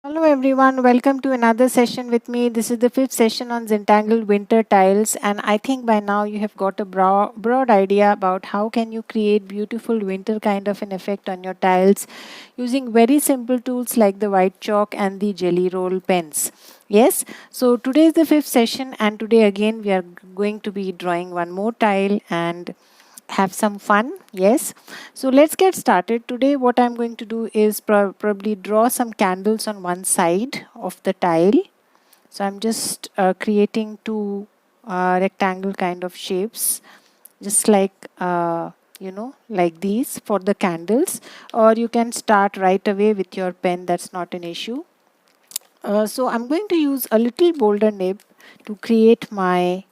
Hello everyone, welcome to another session with me. This is the fifth session on Zentangle Wintertiles, and I think by now you have got a broad idea about how can you create beautiful winter kind of an effect on your tiles using very simple tools like the white chalk and the jelly roll pens. Yes, so today is the fifth session, and today again we are going to be drawing one more tile and have some fun. Yes, so let's get started. Today what I'm going to do is probably draw some candles on one side of the tile. So I'm just creating two rectangle kind of shapes, just like like these for the candles, or you can start right away with your pen. That's not an issue. So I'm going to use a little boulder nib to create my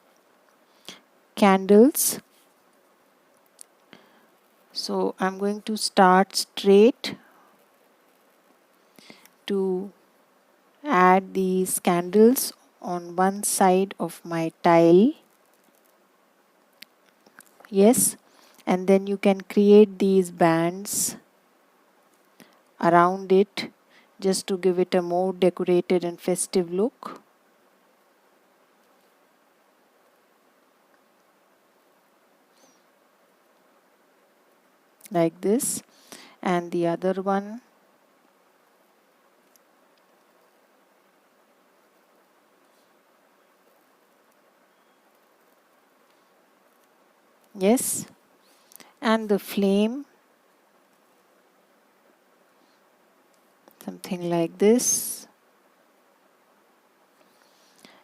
candles. So I'm going to start straight to add these candles on one side of my tile. Yes, and then you can create these bands around it just to give it a more decorated and festive look. Like this, and the other one. Yes, and the flame, something like this.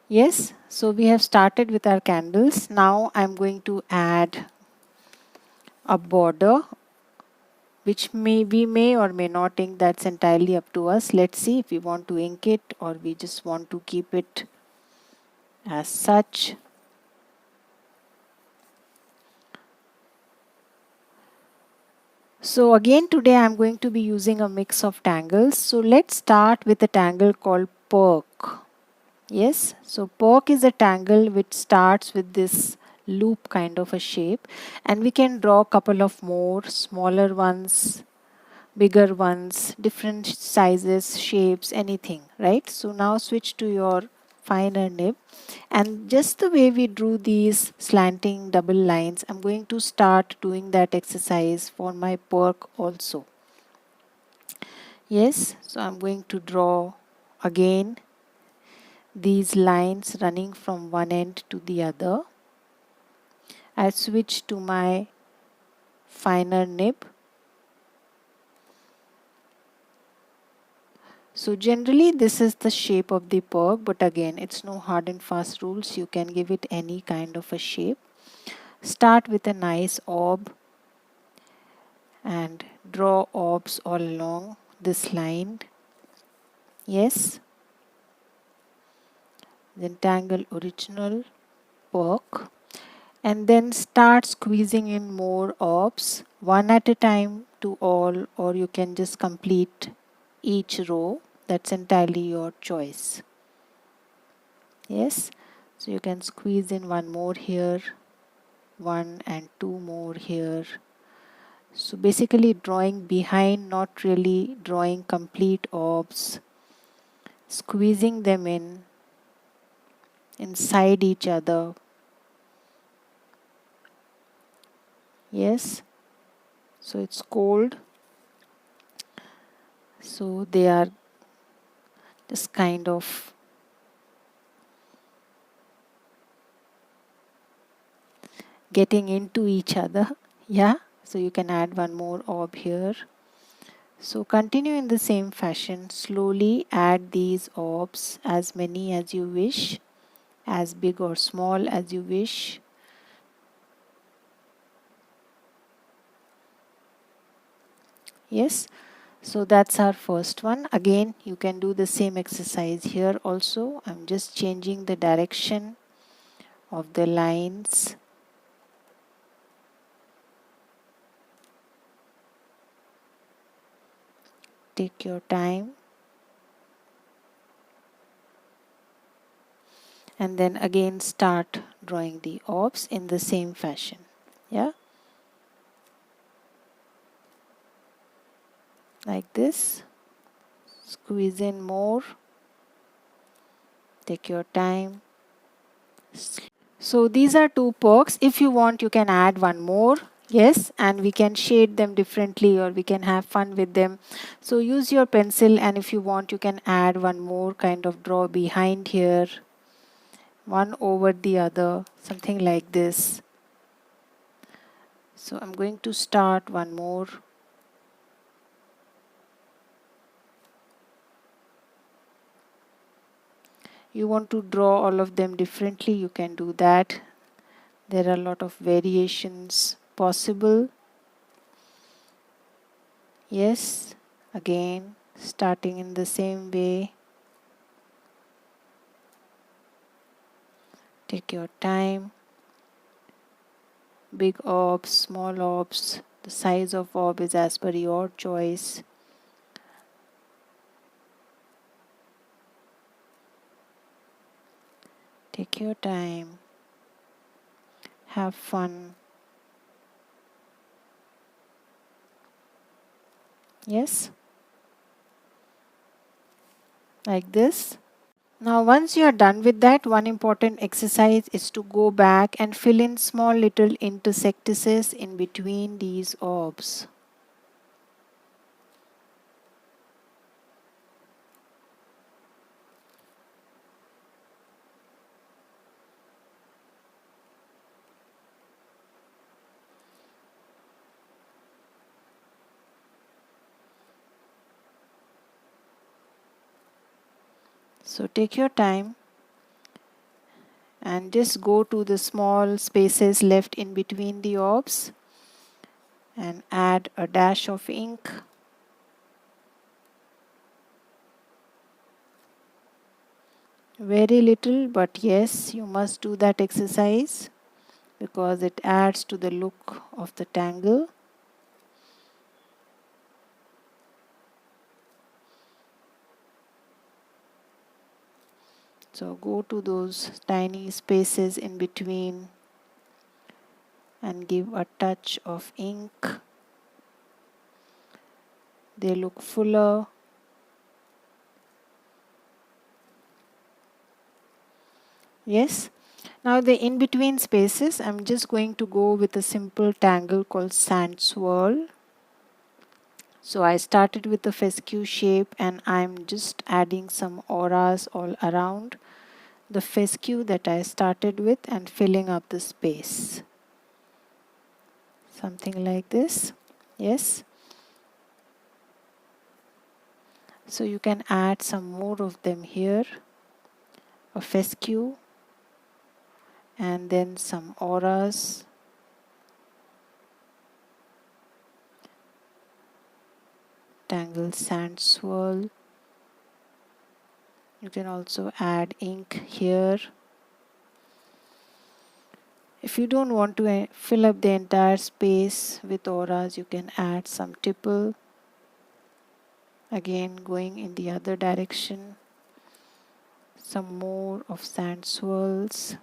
Yes, so we have started with our candles. Now I'm going to add a border, which we may or may not ink. That's entirely up to us. Let's see if we want to ink it or we just want to keep it as such. So again today I'm going to be using a mix of tangles. So let's start with a tangle called perk. Yes, so perk is a tangle which starts with this loop kind of a shape, and we can draw a couple of more smaller ones, bigger ones, different sizes, shapes, anything, right? So now switch to your finer nib, and just the way we drew these slanting double lines, I'm going to start doing that exercise for my perk also. Yes, so I'm going to draw again these lines running from one end to the other. I switch to my finer nib. So generally this is the shape of the perk, but again it's no hard and fast rules. You can give it any kind of a shape. Start with a nice orb and draw orbs all along this line. Yes, Zentangle original perk, and then start squeezing in more orbs one at a time to all, or you can just complete each row. That's entirely your choice. Yes, so you can squeeze in one more here, one and two more here. So basically drawing behind, not really drawing complete orbs, squeezing them in inside each other. Yes, so it's cold, so they are just kind of getting into each other. Yeah, so you can add one more orb here. So continue in the same fashion. Slowly add these orbs, as many as you wish, as big or small as you wish. Yes, so that's our first one. Again, you can do the same exercise here also. I'm just changing the direction of the lines. Take your time. And then again start drawing the orbs in the same fashion. Yeah, like this. Squeeze in more. Take your time. So these are two perks. If you want, you can add one more. Yes, and we can shade them differently, or we can have fun with them. So use your pencil, and if you want, you can add one more kind of draw behind here, one over the other, something like this. So I'm going to start one more. You want to draw all of them differently, you can do that. There are a lot of variations possible. Yes, again starting in the same way. Take your time. Big orbs, small orbs, the size of orb is as per your choice. Take your time. Have fun. Yes, like this. Now once you are done with that, one important exercise is to go back and fill in small little intersectices in between these orbs. So take your time and just go to the small spaces left in between the orbs and add a dash of ink. Very little, but yes, you must do that exercise because it adds to the look of the tangle. So go to those tiny spaces in between and give a touch of ink. They look fuller. Yes. Now the in between spaces, I'm just going to go with a simple tangle called sand swirl. So I started with the fescue shape and I'm just adding some auras all around the fescue that I started with and filling up the space. Something like this. Yes. So you can add some more of them here. A fescue and then some auras. Tangle sand swirl. You can also add ink here. If you don't want to fill up the entire space with auras, you can add some tipple. Again, going in the other direction. Some more of sand swirls.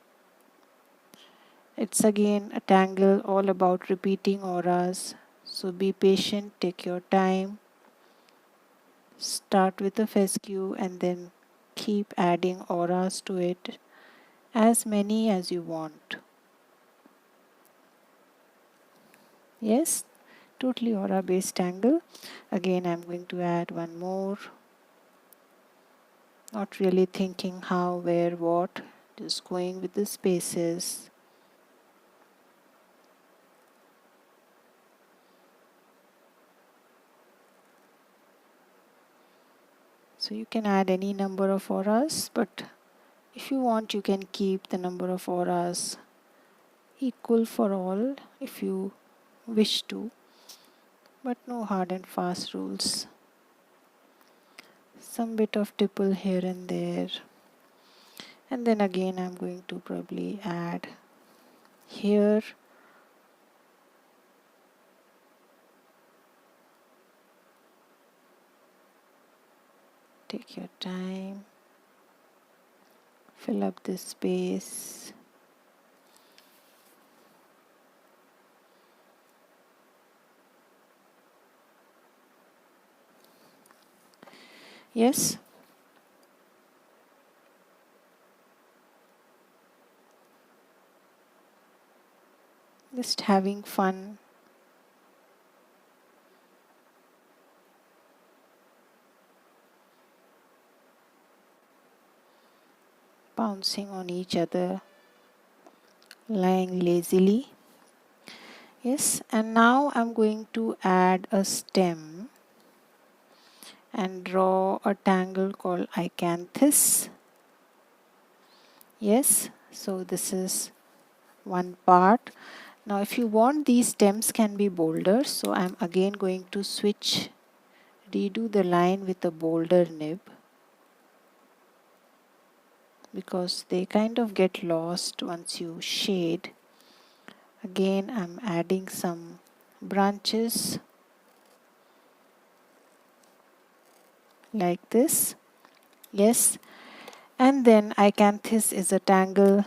It's again a tangle all about repeating auras. So be patient, take your time. Start with a fescue and then keep adding auras to it, as many as you want. Yes, totally aura based tangle. Again, I'm going to add one more. Not really thinking how, where, what, just going with the spaces. So you can add any number of auras, but if you want, you can keep the number of auras equal for all if you wish to, but no hard and fast rules. Some bit of tipple here and there. And then again I'm going to probably add here. Take your time. Fill up this space. Yes, just having fun. Bouncing on each other, lying lazily. Yes, and now I'm going to add a stem and draw a tangle called Icanthus. Yes, so this is one part. Now if you want, these stems can be bolder, so I'm again going to redo the line with a boulder nib, because they kind of get lost once you shade. Again, I'm adding some branches like this. Yes, and then Icanthus is a tangle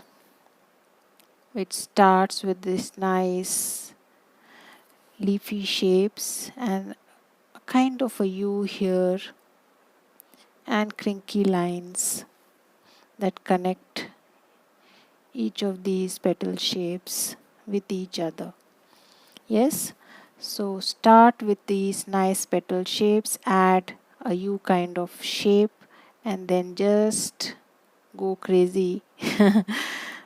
which starts with this nice leafy shapes and a kind of a U here and crinkly lines that connect each of these petal shapes with each other. Yes, so start with these nice petal shapes, add a U kind of shape, and then just go crazy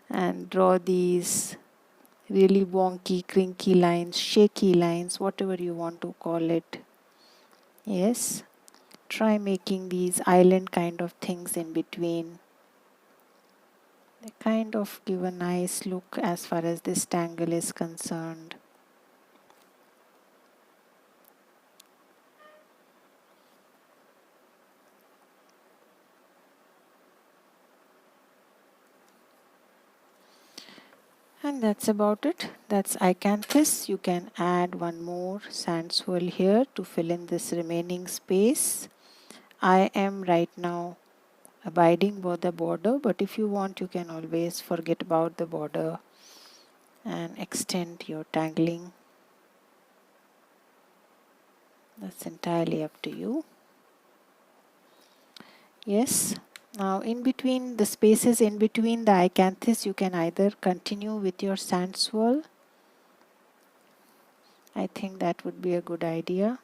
and draw these really wonky, crinky lines, shaky lines, whatever you want to call it. Yes, try making these island kind of things in between. They kind of give a nice look as far as this tangle is concerned. And that's about it. That's Icanthus. You can add one more sand swirl here to fill in this remaining space. I am right now abiding by the border, but if you want, you can always forget about the border and extend your tangling. That's entirely up to you. Yes. Now in between the spaces in between the Icanthus, you can either continue with your sand swirl. I think that would be a good idea.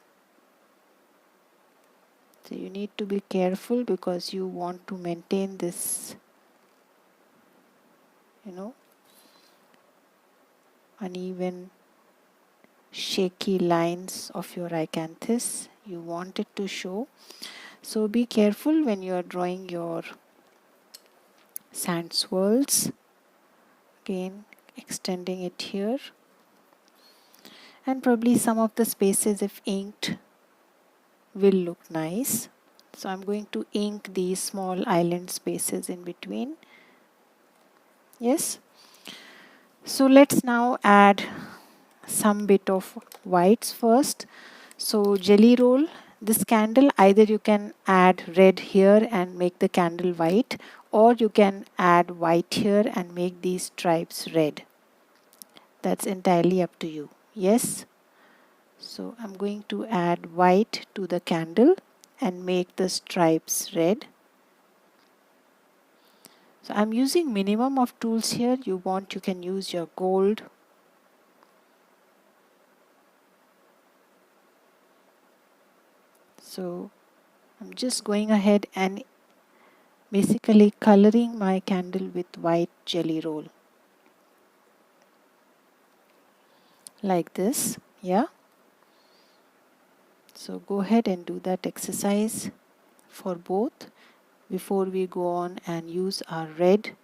So you need to be careful because you want to maintain this, uneven, shaky lines of your Icanthus. You want it to show. So be careful when you are drawing your sand swirls. Again, extending it here. And probably some of the spaces, if inked, will look nice. So I'm going to ink these small island spaces in between. Yes. So let's now add some bit of whites first. So jelly roll this candle, either you can add red here and make the candle white, or you can add white here and make these stripes red. That's entirely up to you. Yes. So I'm going to add white to the candle and make the stripes red. So I'm using minimum of tools here. You want, you can use your gold. So I'm just going ahead and basically coloring my candle with white jelly roll. Like this, yeah. So go ahead and do that exercise for both before we go on and use our red.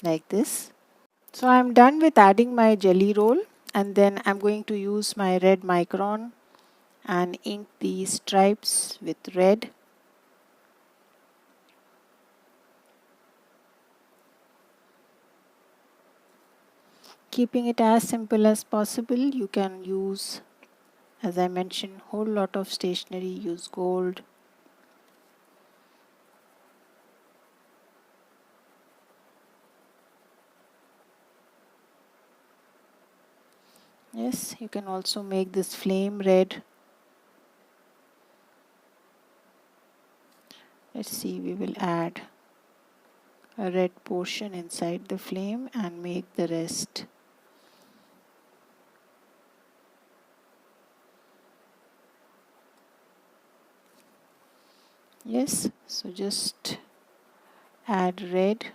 Like this. So I'm done with adding my jelly roll, and then I'm going to use my red micron and ink these stripes with red. Keeping it as simple as possible, you can use, as I mentioned, whole lot of stationery, use gold. Yes, you can also make this flame red. Let's see, we will add a red portion inside the flame and make the rest. Yes, so just add red.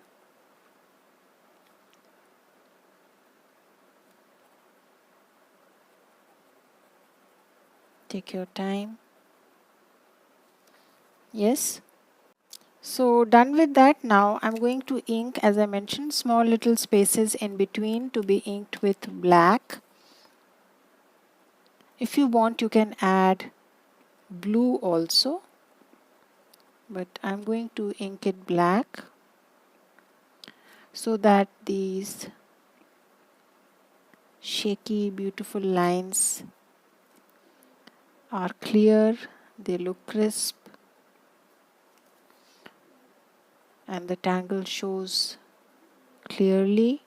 Take your time. Yes. So done with that. Now I'm going to ink, as I mentioned, small little spaces in between to be inked with black. If you want, you can add blue also, but I'm going to ink it black so that these shaky, beautiful lines are clear, they look crisp, and the tangle shows clearly.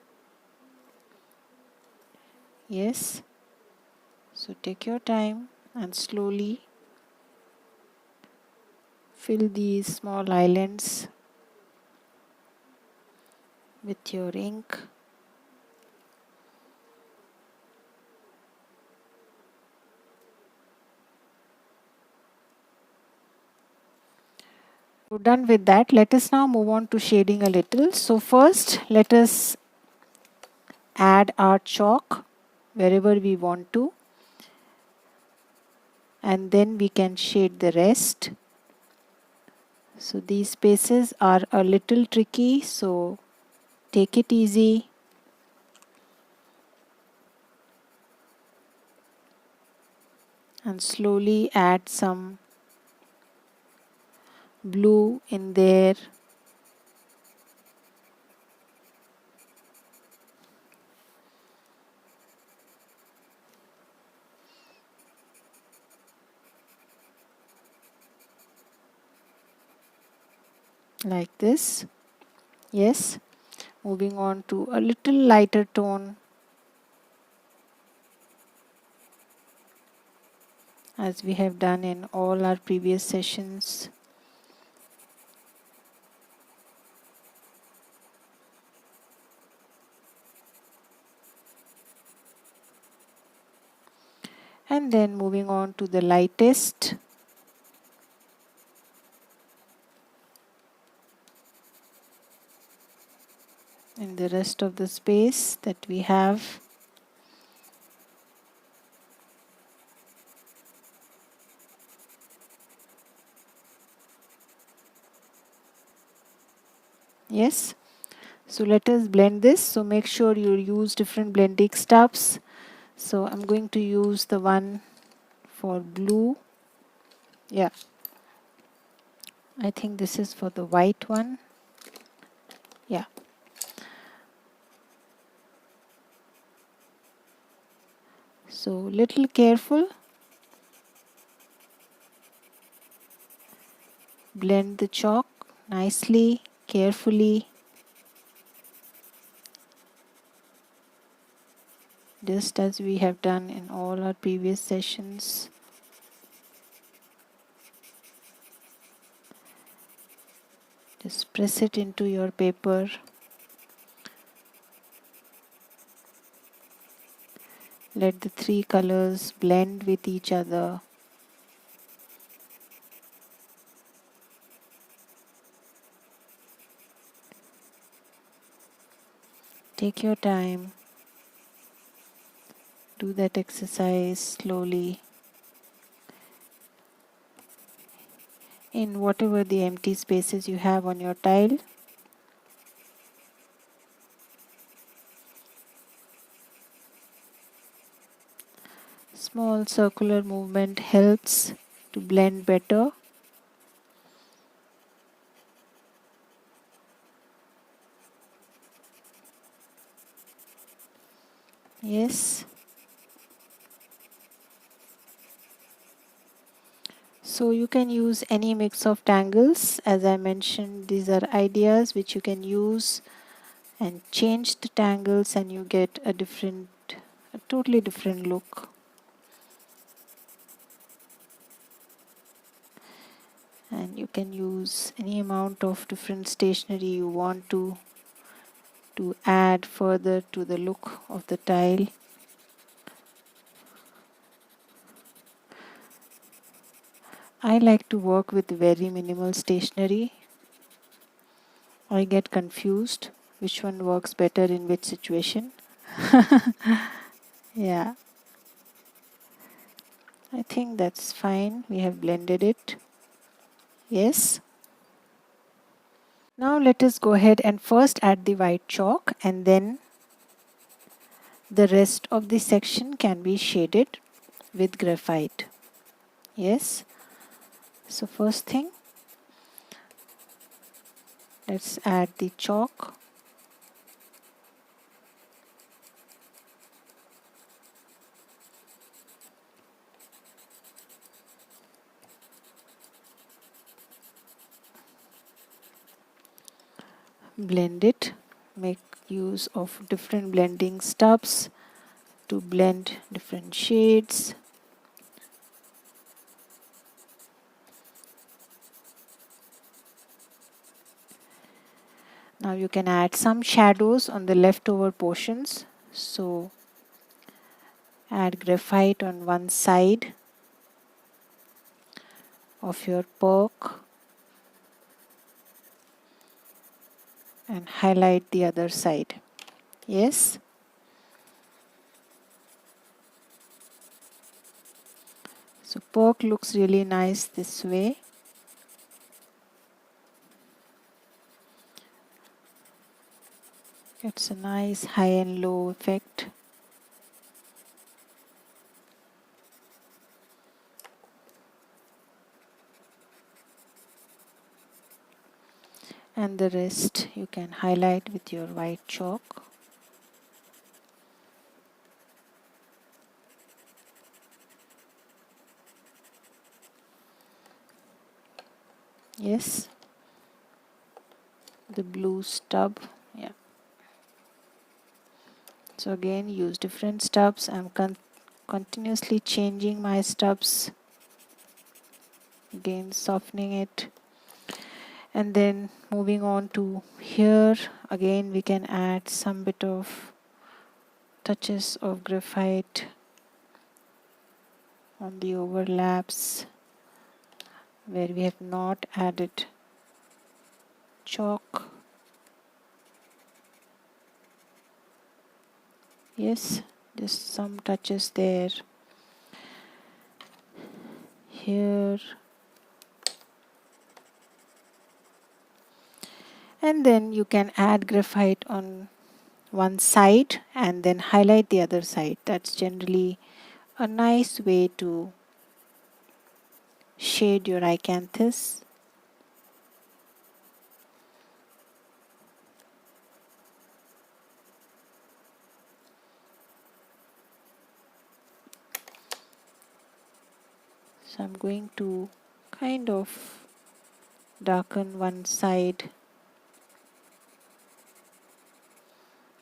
Yes, so take your time and slowly fill these small islands with your ink. So done with that, let us now move on to shading a little. So first, let us add our chalk wherever we want to, and then we can shade the rest. So these spaces are a little tricky, so take it easy. And slowly add some blue in there. Like this. Yes. Moving on to a little lighter tone, as we have done in all our previous sessions. And then moving on to the lightest. In the rest of the space that we have. Yes. So let us blend this. So make sure you use different blending stuffs. So I'm going to use the one for blue. Yeah. I think this is for the white one. Yeah. So little careful. Blend the chalk nicely, carefully. Just as we have done in all our previous sessions. Just press it into your paper. Let the three colors blend with each other. Take your time. Do that exercise slowly in whatever the empty spaces you have on your tile. Small circular movement helps to blend better. Yes. So you can use any mix of tangles. As I mentioned, these are ideas which you can use and change the tangles and you get a different a totally different look. And you can use any amount of different stationery you want to add further to the look of the tile. I like to work with very minimal stationery. I get confused which one works better in which situation. Yeah, I think that's fine. We have blended it. Yes. Now let us go ahead and first add the white chalk, and then the rest of the section can be shaded with graphite. Yes. So first thing, let's add the chalk. Blend it. Make use of different blending stubs to blend different shades. Now you can add some shadows on the leftover portions. So add graphite on one side of your pork and highlight the other side. Yes. So pork looks really nice this way. It's a nice high and low effect. And the rest you can highlight with your white chalk. Yes. The blue stub. Yeah. So again, use different stubs. I'm continuously changing my stubs. Again, softening it. And then moving on to here, again we can add some bit of touches of graphite on the overlaps where we have not added chalk. Yes, just some touches there. Here. And then you can add graphite on one side and then highlight the other side. That's generally a nice way to shade your acanthus. So I'm going to kind of darken one side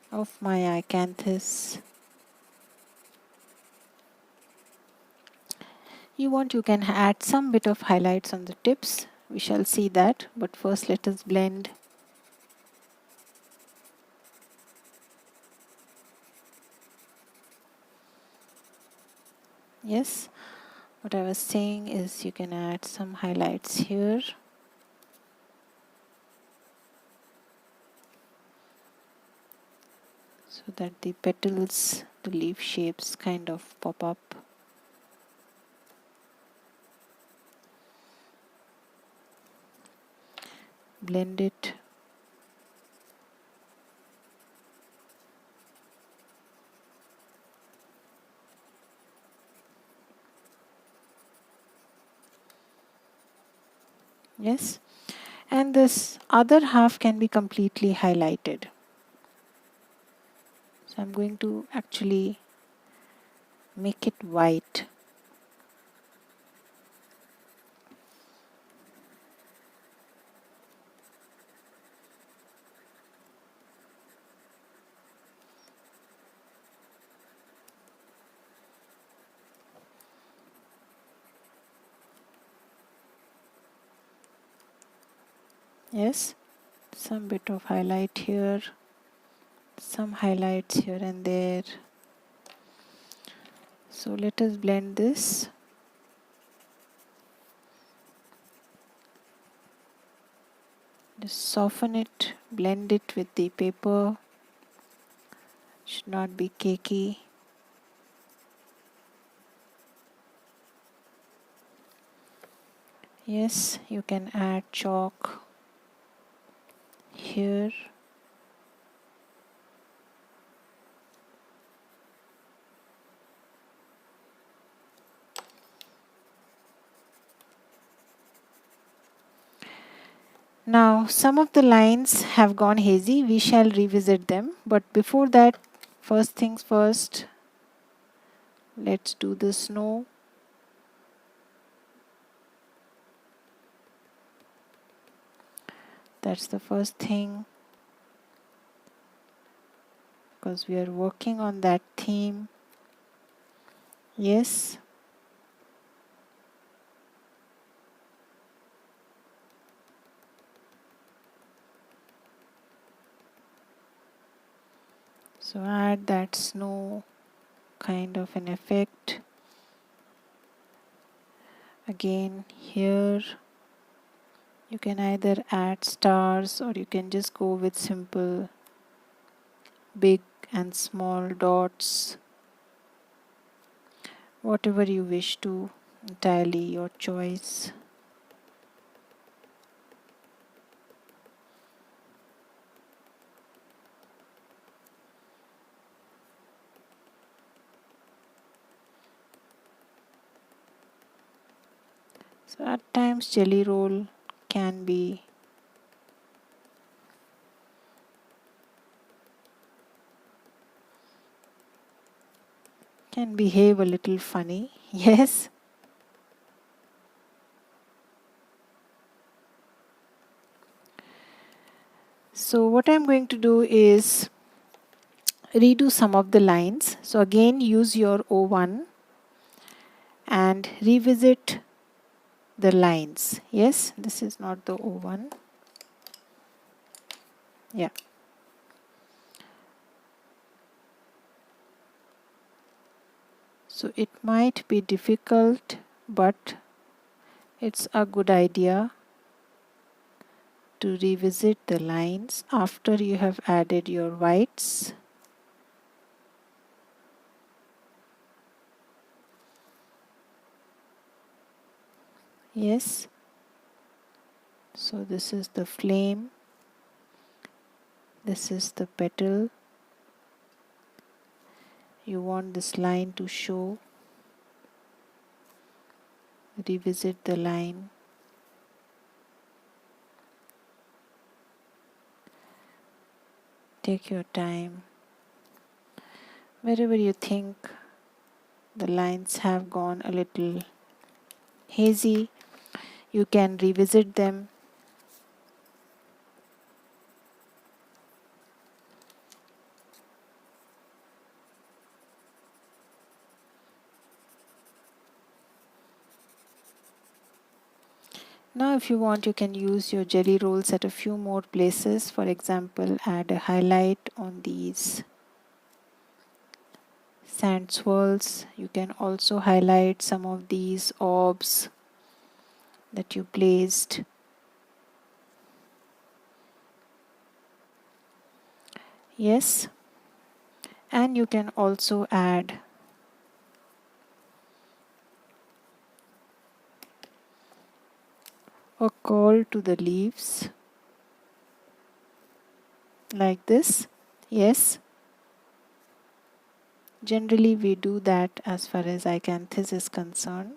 of my acanthus. You can add some bit of highlights on the tips. We shall see that, but first let us blend. Yes, what I was saying is you can add some highlights here. So that the petals, the leaf shapes kind of pop up. Blend it. Yes, and this other half can be completely highlighted. So I'm going to actually make it white. Yes, some bit of highlight here, some highlights here and there. So let us blend this. Just soften it, blend it with the paper. Should not be cakey. Yes, you can add chalk here. Now, some of the lines have gone hazy. We shall revisit them. But before that, first things first, let's do the snow. That's the first thing, because we are working on that theme. Yes. So add that snow kind of an effect. Again, here you can either add stars or you can just go with simple big and small dots. Whatever you wish to, entirely your choice. So at times jelly roll can behave a little funny. Yes. So what I'm going to do is redo some of the lines. So again, use your O1 and revisit the lines. Yes, this is not the O1. Yeah. So it might be difficult, but it's a good idea to revisit the lines after you have added your whites. Yes. So this is the flame. This is the petal. You want this line to show. Revisit the line. Take your time. Wherever you think the lines have gone a little hazy, you can revisit them. Now if you want, you can use your jelly rolls at a few more places. For example, add a highlight on these sand swirls. You can also highlight some of these orbs that you placed. Yes. And you can also add a curl to the leaves like this. Yes. Generally we do that as far as icanthus is concerned.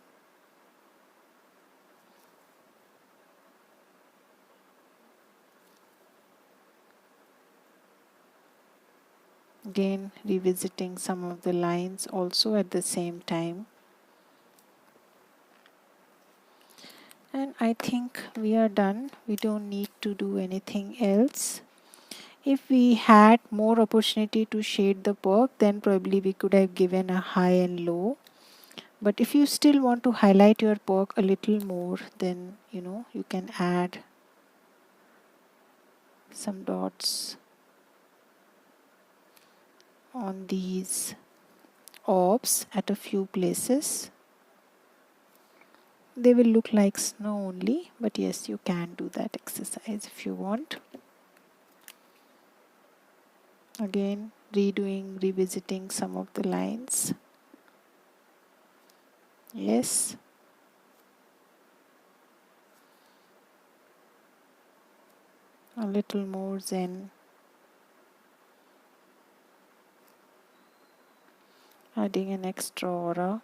Again, revisiting some of the lines also at the same time. And I think we are done. We don't need to do anything else. If we had more opportunity to shade the pork, then probably we could have given a high and low. But if you still want to highlight your pork a little more, then you can add some dots on these orbs at a few places. They will look like snow only, but yes, you can do that exercise if you want. Again, revisiting some of the lines. Yes. A little more zen. Adding an extra aura.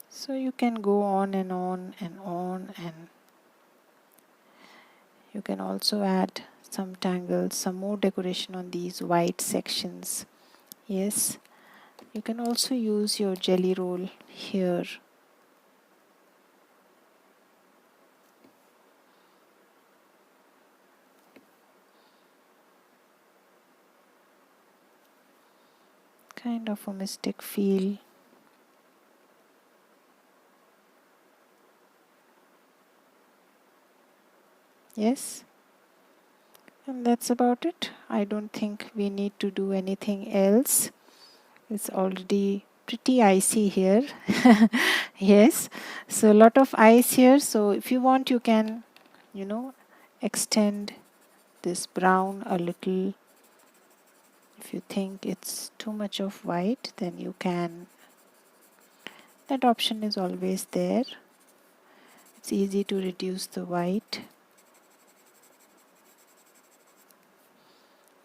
So you can go on and on and on, and you can also add some tangles, some more decoration on these white sections. Yes, you can also use your jelly roll here. Kind of a mystic feel. Yes. And that's about it. I don't think we need to do anything else. It's already pretty icy here. Yes. So a lot of ice here. So if you want, you can, extend this brown a little. If you think it's too much of white, then you can. That option is always there. It's easy to reduce the white.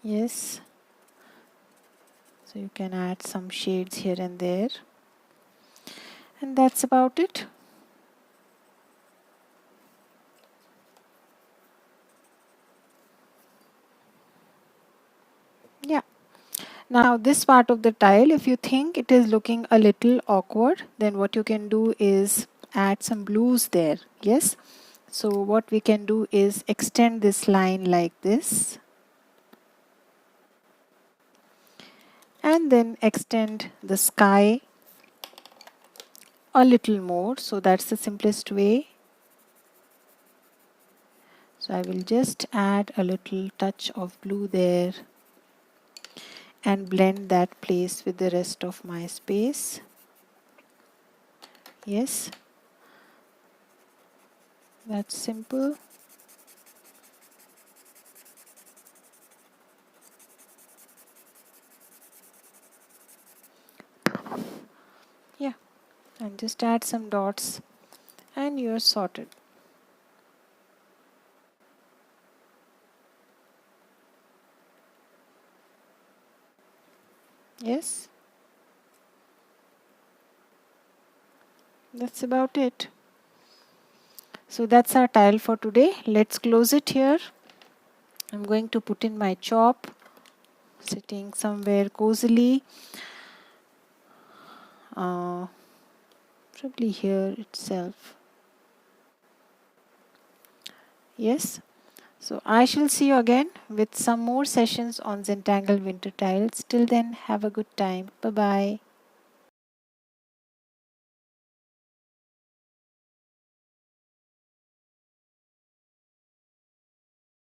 Yes. So you can add some shades here and there. And that's about it. Yeah. Now this part of the tile, if you think it is looking a little awkward, then what you can do is add some blues there. Yes. So what we can do is extend this line like this. And then extend the sky a little more. So that's the simplest way. So I will just add a little touch of blue there and blend that place with the rest of my space. Yes, that's simple. Yeah, and just add some dots and you're sorted. Yes, that's about it. So that's our tile for today. Let's close it here. I'm going to put in my chop, sitting somewhere cozily. Probably here itself. Yes. So I shall see you again with some more sessions on Zentangle Wintertiles. Till then, have a good time. Bye-bye.